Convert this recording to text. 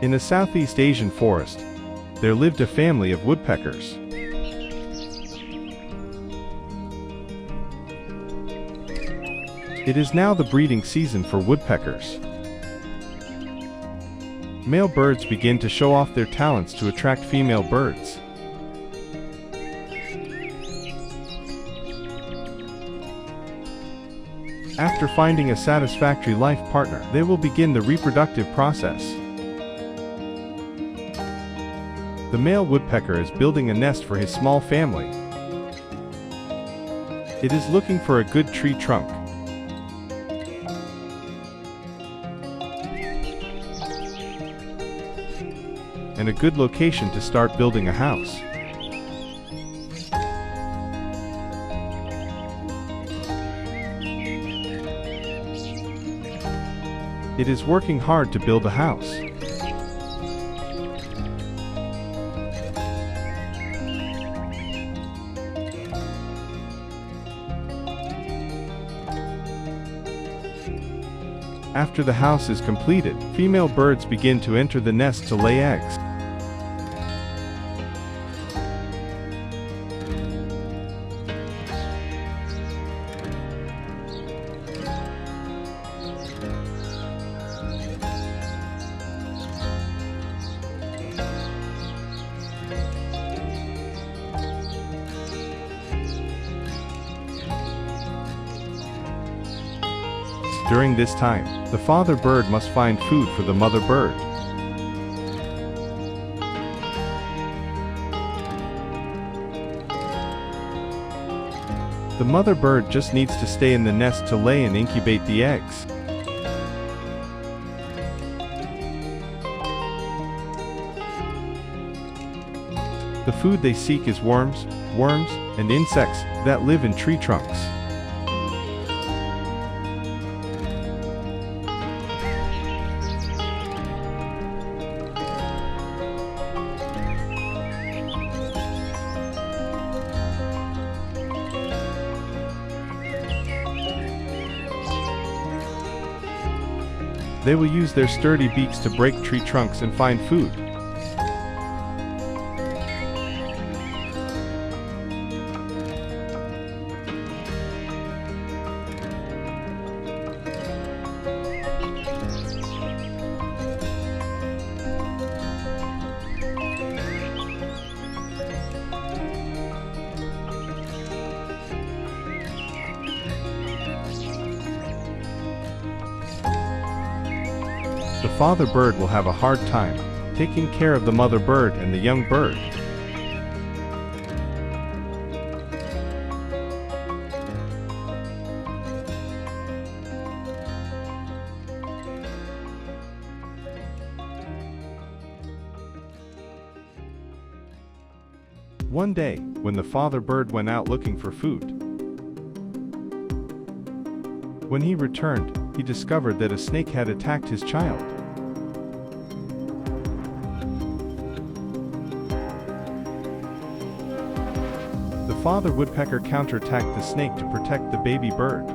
In a Southeast Asian forest, there lived a family of woodpeckers. It is now the breeding season for woodpeckers. Male birds begin to show off their talents to attract female birds. After finding a satisfactory life partner, they will begin the reproductive process. The male woodpecker is building a nest for his small family. It is looking for a good tree trunk. And a good location to start building a house. It is working hard to build a house. After the house is completed, female birds begin to enter the nest to lay eggs. During this time, the father bird must find food for the mother bird. The mother bird just needs to stay in the nest to lay and incubate the eggs. The food they seek is worms, and insects that live in tree trunks. They will use their sturdy beaks to break tree trunks and find food. The father bird will have a hard time taking care of the mother bird and the young bird. One day, when the father bird went out looking for food, when he returned, he discovered that a snake had attacked his child. The father woodpecker counterattacked the snake to protect the baby bird.